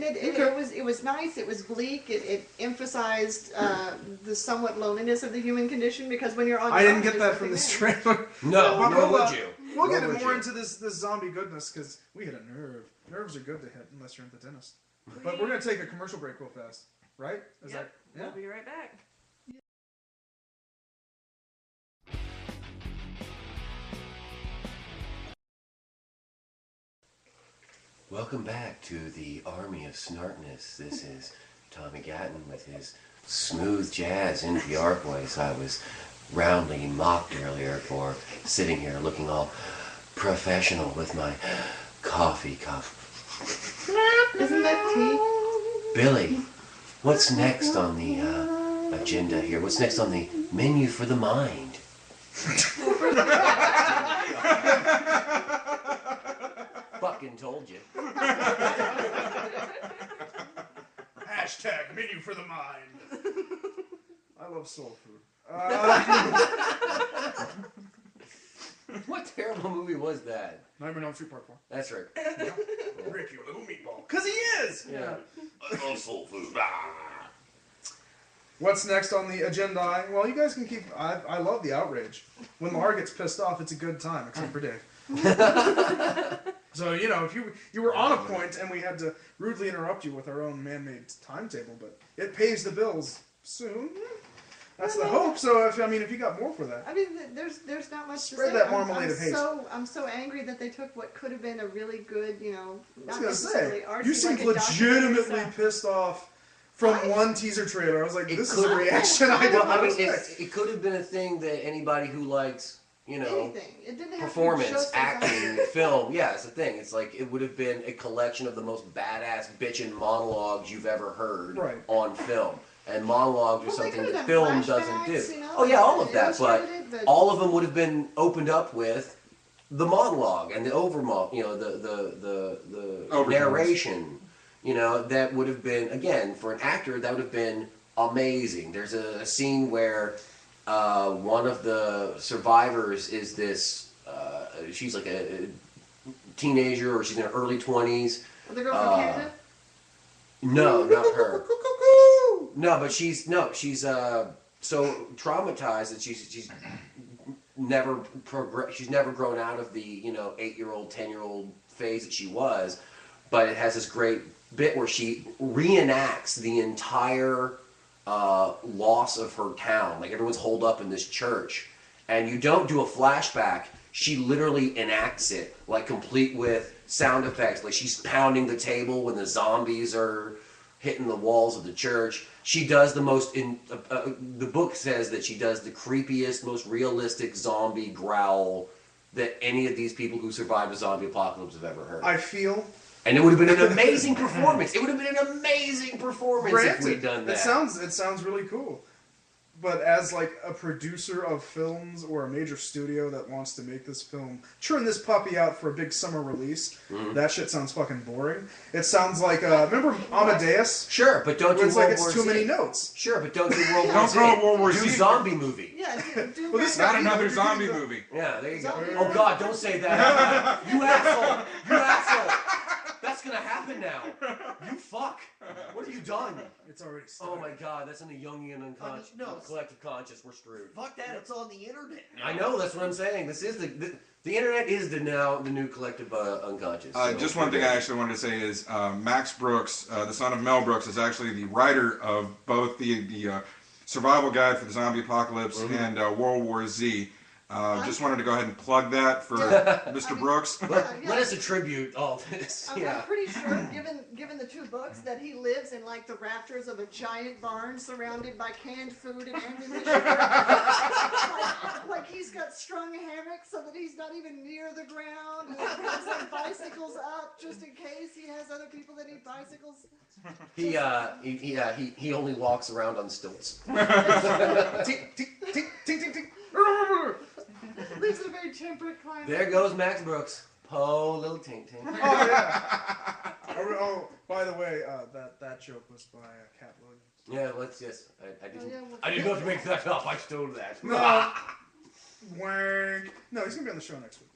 and it was nice. It was bleak. It emphasized the somewhat loneliness of the human condition, because when you're on, I didn't get that from this trailer. No, nor would you. We'll get more into this zombie goodness, because we hit a nerve. Nerves are good to hit unless you're at the dentist. But we're gonna take a commercial break real fast, right? We'll be right back. Welcome back to the Army of Snarkness. This is Tommy Gatton with his smooth jazz NPR voice. I was roundly mocked earlier for sitting here looking all professional with my coffee cup. Isn't that tea? Billy, what's next on the agenda here? What's next on the menu for the mind? Fucking told you. Hashtag menu for the mind. I love soul food. What terrible movie was that? Nightmare on Elm Street Part 4. That's right. Rick, you little meatball. Because he is! Yeah. I love soul food. What's next on the agenda? Well, you guys can keep... I love the outrage. When Lar gets pissed off, it's a good time, except for Dave. So, you know, if you were on a point and we had to rudely interrupt you with our own man-made timetable, but it pays the bills soon. That's the hope. So, if you got more for that. I mean, there's not much to say. Spread that marmalade of hate. I'm so angry that they took what could have been a really good, I was going to say, you seemed legitimately pissed off from one teaser trailer. I was like, this is a reaction I didn't expect. It could have been a thing that anybody who likes... anything. It didn't have performance, acting, film. Yeah, it's the thing. It's like it would have been a collection of the most badass bitchin' monologues you've ever heard on film. And monologues are something that film doesn't do. Oh yeah, all of that, but all of them would have been opened up with the monologue and the the narration. That would have been, again, for an actor, that would have been amazing. There's a scene where one of the survivors is this, she's like a teenager, or she's in her early 20s. The girl from Canada? No, not her. No, but she's so traumatized that she's never grown out of the 8-year-old, 10-year-old phase that she was. But it has this great bit where she reenacts the entire loss of her town. Like, everyone's holed up in this church, and you don't do a flashback. She literally enacts it, like, complete with sound effects. Like, she's pounding the table when the zombies are hitting the walls of the church. She does the most the book says that she does the creepiest, most realistic zombie growl that any of these people who survived a zombie apocalypse have ever heard. And it would have been an amazing performance. It would have been an amazing performance if we'd done that. It sounds really cool. But as like a producer of films or a major studio that wants to make this film, churn this puppy out for a big summer release, that shit sounds fucking boring. It sounds like, remember Amadeus? Sure, but don't do World War Z. It's like it's too many notes. Sure, but don't do World War Z. Don't go World War Z. Do zombie movie. Yeah, do well, this is not another zombie movie. Yeah, there you go. Oh God, don't say that. You asshole. You asshole. That's gonna happen now. You fuck. What have you done? It's already started. Oh my God, that's in the Jungian unconscious. Collective conscious. We're screwed. Fuck that. It's on the internet. I know. That's what I'm saying. This is the internet is the new collective unconscious. So just one thing I actually wanted to say is Max Brooks, the son of Mel Brooks, is actually the writer of both the Survival Guide for the Zombie Apocalypse and World War Z. Just wanted to go ahead and plug that for Mr. Brooks. Let us attribute all this. I'm pretty sure, given the two books, that he lives in like the rafters of a giant barn surrounded by canned food and ammunition. like he's got strung hammocks so that he's not even near the ground. And he has like bicycles up just in case he has other people that need bicycles. He only walks around on stilts. Tink, tink, tink, tink, tink, tink. Lives in a very temperate climate. There goes Max Brooks. Po little tink tink. Oh yeah. Oh, by the way, that joke was by Cat Williams. Yeah, I didn't know to make that up. I stole that. No. No, he's gonna be on the show next week.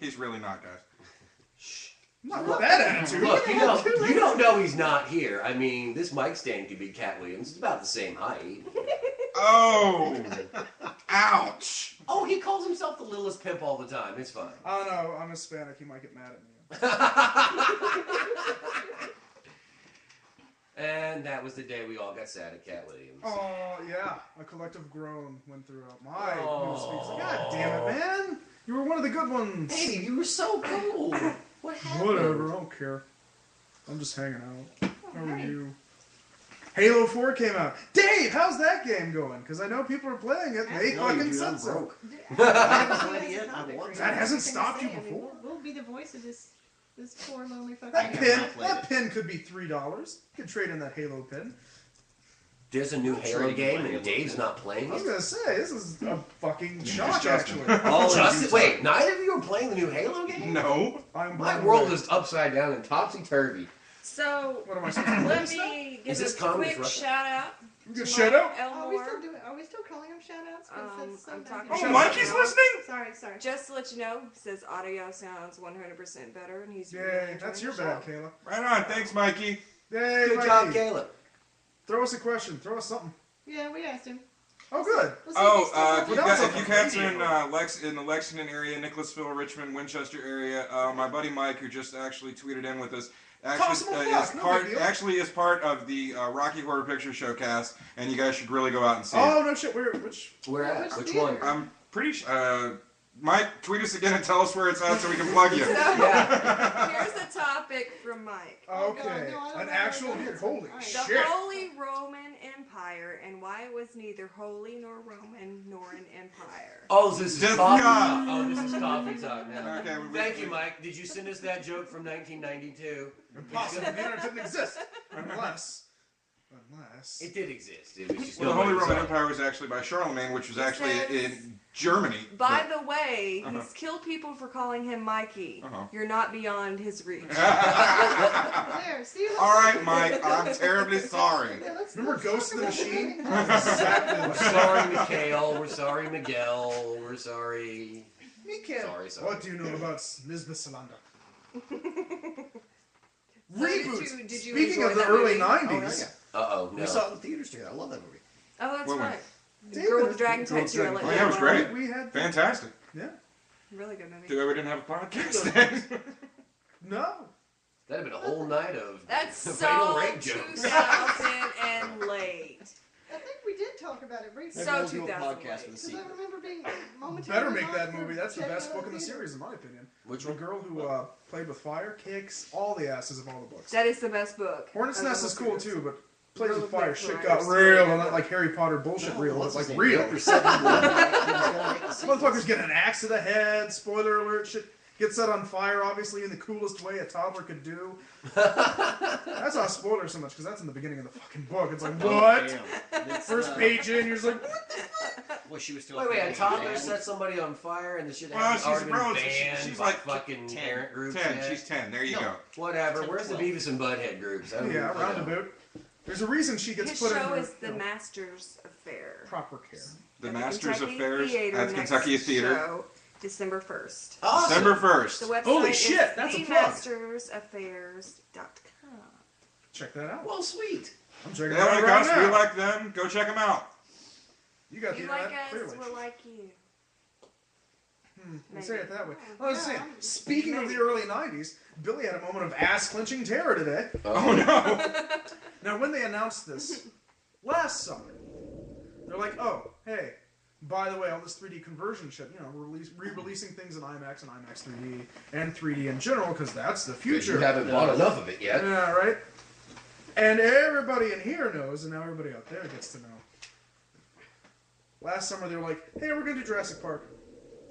He's really not, guys. Shh. Not with that attitude. Look, you don't know he's not here. I mean, this mic stand could be Cat Williams. It's about the same height. Oh, ouch! Oh, he calls himself the littlest pimp all the time. It's fine. Oh no, I'm Hispanic. He might get mad at me. And that was the day we all got sad at Cat Williams. Oh yeah, a collective groan went throughout my newsfeed. Like, God damn it, man! You were one of the good ones. Baby, you were so cool. What happened? Whatever, I don't care. I'm just hanging out. How are you? Halo 4 came out. Dave, how's that game going? Because I know people are playing it and they fucking said so. I haven't played it yet. I want to. That hasn't stopped you before. We'll be the voice of this poor lonely fucking That guy. pin could be $3. You could trade in that Halo pin. There's a new Halo game and Dave's not playing I was it. gonna say, this is a fucking shock, Justin. actually. Justin, wait, neither of you are playing the new Halo game? No. I'm My blown world away. is upside down and topsy-turvy. So, What am I supposed to do? let me Is give this a comedy quick for us? shout out. You get to shout Mike out? Are we still Elmore. doing? Are we still calling him shout outs? I'm talking Oh, Shut Mikey's up. listening? Sorry. Just to let you know, he says audio sounds 100% better, and he's really Yay, enjoying that's the your show. bad, Kayla. Right on. Thanks, Mikey. Yay, Good Mikey. job, Caleb. Throw us a question. Throw us something. Yeah, we asked him. Oh, good. We'll see if he's still Oh, talking. What if you cats are in the Lexington area, Nicholasville, Richmond, Winchester area, my buddy Mike, who just actually tweeted in with us, Possible fuck, no big deal. is part of the Rocky Horror Picture Show cast, and you guys should really go out and see Oh, it. no shit. Which? Where Yeah, at? which Which theater? one? I'm pretty sure. Mike, tweet us again and tell us where it's at so we can plug you. So, Yeah. here's the topic from Mike. Oh, God, Okay. no, I don't An know actual where that here. is. Holy Alright. The shit. Holy Roman Empire and why it was neither holy nor Roman nor an empire. Oh, this is Just coffee. God. Oh, this is coffee talk now. Okay, Thank you, Mike. Did you send us that joke from 1992? Impossible. The internet didn't exist. Unless. It did exist. It was just Well, the nobody Holy Roman saw it. Empire was actually by Charlemagne, which was actually says- in Germany. By but- the way, Uh-huh. he's killed people for calling him Mikey. Uh-huh. You're not beyond his reach. There, see. All right, Mike. I'm terribly sorry. Remember Ghost of the Machine? We're Exactly. sorry, Mikhail. We're sorry, Miguel. We're sorry. Sorry. What do you know about Lisbeth Salander? So Reboot. did you Speaking enjoy of the that early movie? '90s. Uh-oh, We no. saw it in theaters together. I love that movie. Oh, that's What right. David, Girl with the Dragon Girl with the Tattoo. I Dragon let Oh, you yeah, it was know. great. We had Fantastic. yeah. Really good movie. Too bad we didn't have a podcast then. No. That'd have been a whole night of That's fatal so rape jokes. 2000 and late. I think we did talk about it briefly. So Maybe we'll do a 2000 podcast for the Because I sequel. remember being momentarily. Better make that lost for movie. That's the checking best out book in the theater. series, in my opinion. Which The one? girl who played with fire kicks all the asses of all the books. That is the best book. Hornet's of the Nest is whole cool series. too, but plays Girl with with fire the shit Fire got story. real, and not like Harry Potter bullshit No, real, what's but like his name? real. Joker said he was gonna make a sequel. Motherfuckers get an axe to the head. Spoiler alert! Shit gets set on fire, obviously in the coolest way a toddler could do. That's not a spoiler so much because that's in the beginning of the fucking book. It's like Oh, what? damn. It's, First page in, you're just like, what? Well, she was still. Wait, a thinking toddler bad. set somebody on fire and the shit Well, has she's already been bro, banned she's by like fucking 10. parent groups. 10. yet? She's 10. There you No. go. Whatever. 10, Where's the 12. Beavis and Butthead groups? I don't Yeah, know. roundabout. There's a reason she gets His put show in is The you know, Masters Affair. proper care. The At Masters Kentucky Affairs Theater at next Kentucky Theater. Show, December 1st. Awesome. December The 1st. website Holy is shit, that's a plug. themastersaffairs.com. Check that out. Well, sweet. I'm checking They it out like right us. now. We like them. Go check them out. You got the You like internet us, clearly. we're like you. You say it that way. Oh, I was saying, speaking of the early '90s, Billy had a moment of ass-clenching terror today. Oh no. Now, when they announced this last summer, they're like, "Oh, hey, by the way, all this 3D conversion shit, you know, re-releasing things in IMAX and IMAX 3D and 3D in general, because that's the future." You haven't bought enough of it yet. Yeah, right. And everybody in here knows, and now everybody out there gets to know. Last summer, they were like, "Hey, we're gonna do Jurassic Park."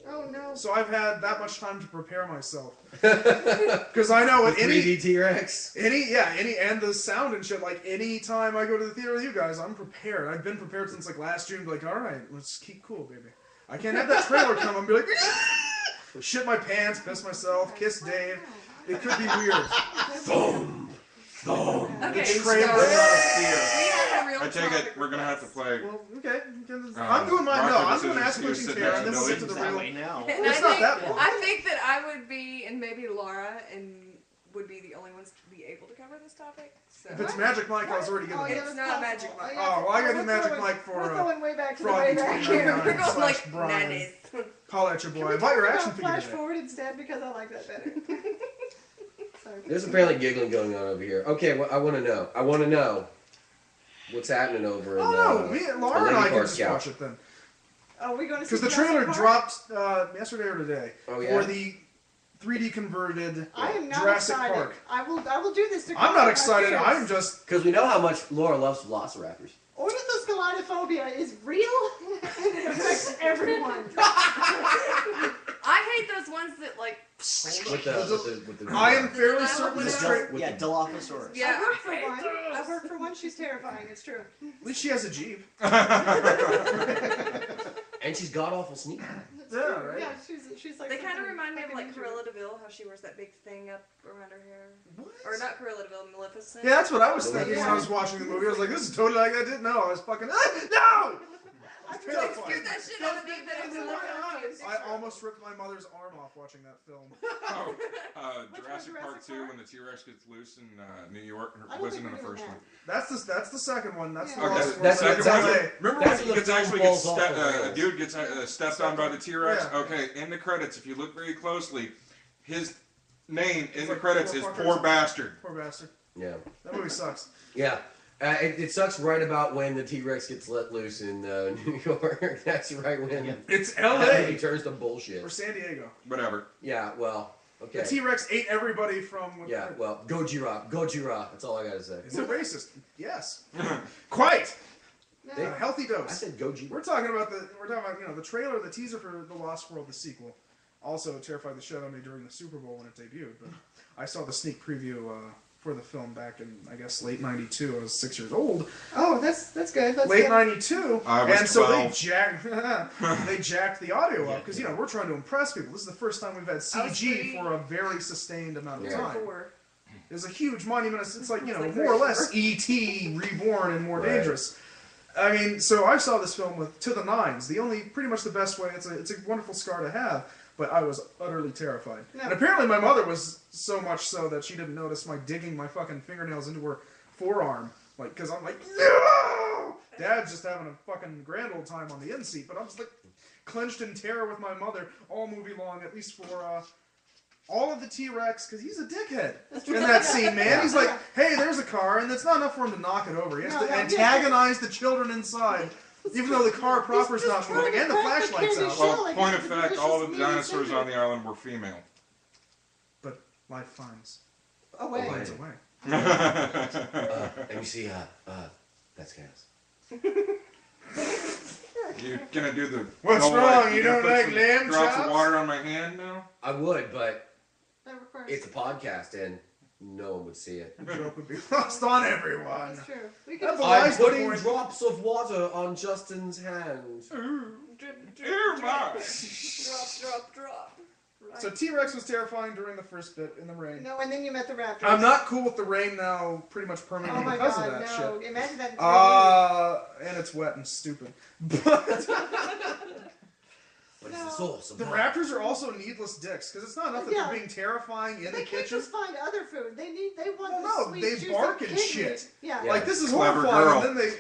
Oh no. So I've had that much time to prepare myself, because I know at any 3D T-Rex. and the sound and shit. Like any time I go to the theater with you guys, I'm prepared. I've been prepared since like last June. Like, all right, let's keep cool, baby. I can't have that trailer come and be like, shit my pants, piss myself, kiss Dave. It could be weird. Boom. Okay, The so trailer we out of fear. have a real I take it topic we're gonna have to play. Well, okay. I'm doing mine. No, rock, I'm paper, doing scissors, ass you clenching sit terror, next and then to we'll Billy. get to the That real. way now. And It's not that long. I think that I would be, and maybe Laura and would be the only ones to be able to cover this topic. So. If it's Magic Mike, I was already Oh, gonna. yeah, It's that's not possible. Magic Mike. yeah. Oh, well, I gotta do We're Magic throwing- Mike for, We're throwing way back to the Froggy way back 29. here. We're going slash like Brian. nannies. Holla at your Can boy. we I bought your talk action about figure Flash today. forward instead because I like that better. Sorry. There's apparently giggling going on over here. Okay, well, I want to know. I want to know what's happening over in Oh no, me, the Laura and Lady I can Park just couch. watch it then. Are we going to see Because the Jurassic trailer Park? dropped yesterday or today Oh, yeah? for the 3D converted I am not Jurassic excited. Park. I will do this to I'm calm not my excited. fears. I'm just. Because we know how much Laura loves velociraptors. Ornithoscolidophobia is real and it affects everyone. I hate those ones that like. With the I am fairly Dilophosaurus. certain this With trailer. Yeah, Dilophosaurus. Yeah, I work for I hate one. those. I work for one. She's terrifying. It's true. At least she has a Jeep. And she's god awful sneaky. It's Yeah, true. right? Yeah, she's like. They kind of something remind me of fucking like dangerous. Cruella DeVille, how she wears that big thing up around her hair. What? Or not Cruella DeVille, Maleficent. Yeah, that's what I was Yeah. thinking when I was watching the movie. I was like, this is totally like I didn't know. I was fucking. No! I It's feel terrifying. Scared that shit out of me that I was looking at you. I almost ripped my mother's arm off watching that film. Oh, Which Jurassic one, Park Jurassic 2 Park? when the T-Rex gets loose in New York. I Or don't wasn't think in the we're first doing one. That's the second one. That's the Yeah. Okay, last one. That's second that's one. the- Remember that's when when he the gets film actually falls gets off the a rails. dude gets stepped on by the T-Rex? Yeah. Okay, in the credits, if you look very closely, his name in It's the like credits poor is fuckers. Poor Bastard. Poor bastard. Yeah. That movie sucks. Yeah. It sucks right about when the T-Rex gets let loose in New York. That's right when It's he L.A. turns to bullshit. or San Diego. Whatever. Yeah, well, okay. The T-Rex ate everybody from. Yeah, well, go Giraffe. Go Giraffe. That's all I gotta say. Is it racist? Yes. Quite. No. A healthy I dose. said go Giraffe. We're talking about the trailer, the teaser for The Lost World, the sequel. Also terrified the shit out of me during the Super Bowl when it debuted. But I saw the sneak preview for the film back in, I guess, late '92. I was 6 years old. Oh, that's good. That's Late good. '92. I was And so 12. they jacked the audio up because we're trying to impress people. This is the first time we've had CG for a very sustained amount of Yeah. time. It's a huge monument. It's like, It's like more or very less E.T. reborn and more Right. dangerous. I mean, so I saw this film with to the nines. Pretty much the best way. It's a wonderful scar to have, but I was utterly terrified. No. And apparently my mother was so much so that she didn't notice my digging my fucking fingernails into her forearm. Like, because I'm like, no! Dad's just having a fucking grand old time on the end seat, but I'm just like clenched in terror with my mother all movie long, at least for all of the T-Rex, because he's a dickhead in that scene, man. Yeah. He's like, hey, there's a car, and it's not enough for him to knock it over. He has No, to no, antagonize the children inside, even though the car proper's He's not just trying moving, to and the crack the flashlight's candy out. shell. Well, like point it's of a fact, all of the delicious dinosaurs meat on the island were female. But life finds Away. finds a way. And you see, that's gas. You gonna do the? What's whole, wrong? you You gonna don't put like some lamb drops chops? of water on my hand now? I would, but That requires- it's a podcast and no one would see it. The joke would be lost on everyone. That's true. We That's could. a I'm lies the putting point. drops of water on Justin's hand. Dear my. Drop. Right. So T-Rex was terrifying during the first bit in the rain. No, and then you met the raptors. I'm not cool with the rain now, pretty much Oh permanently my because god, of that no! shit. Imagine that. In 3D. And it's wet and stupid. But But it's the source of the life. raptors are also needless dicks because it's not enough that Yeah. they're being terrifying in They the can't kitchen. just find other food. They want Well, the no, sweet, they juicy bark and kidney. shit. Yeah. Yeah. Like this is Clever horrifying, girl. and then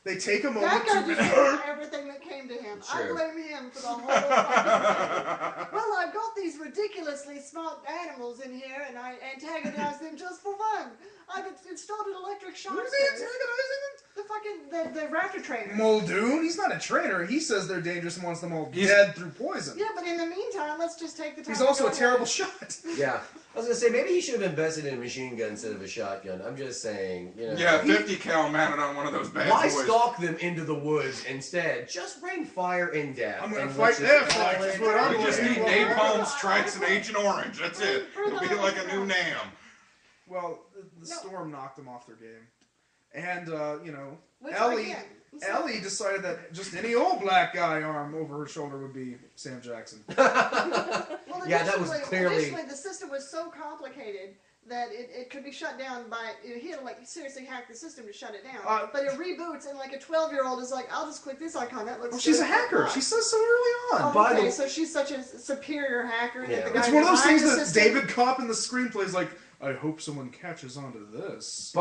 they take a moment That guy just ate to. everything that came to him. I Sure. blame him for the whole fucking thing. Well, I've got these ridiculously smart animals in here, and I antagonize them just for fun. I've installed an electric shock. Who's there. antagonizing The fucking the raptor trainer. them? Muldoon. He's not a trainer. He says they're dangerous and wants them all He's- dead through poison. Yeah, but in the meantime, let's just take the time. He's to also go a ahead. terrible shot. Yeah. I was gonna say maybe he should have invested in a machine gun instead of a shotgun. I'm just saying, you know. Yeah, 50 cal mounted on one of those bad Why boys. stalk them into the woods instead? Just rain fire and death. I'm gonna and fight let's just their call fight, it- is what I'm We just need Well, napalm, strikes, and Agent Orange. That's it. It'll be like a new NAM. Well, the No. storm knocked them off their game, and Which, Ellie. again, so- Ellie decided that just any old black guy arm over her shoulder would be Sam Jackson. Well, Yeah, that was additionally- clearly- Additionally, the system was so complicated that it could be shut down by. He had to like seriously hack the system to shut it down. But it reboots, and like a 12-year-old is like, I'll just click this icon. That looks. Well, she's a good. hacker. She says so early on. Oh, By so she's such a superior hacker Yeah. that the guy It's one of those designed things the that system. David Kopp in the screenplay is like, I hope someone catches on to this.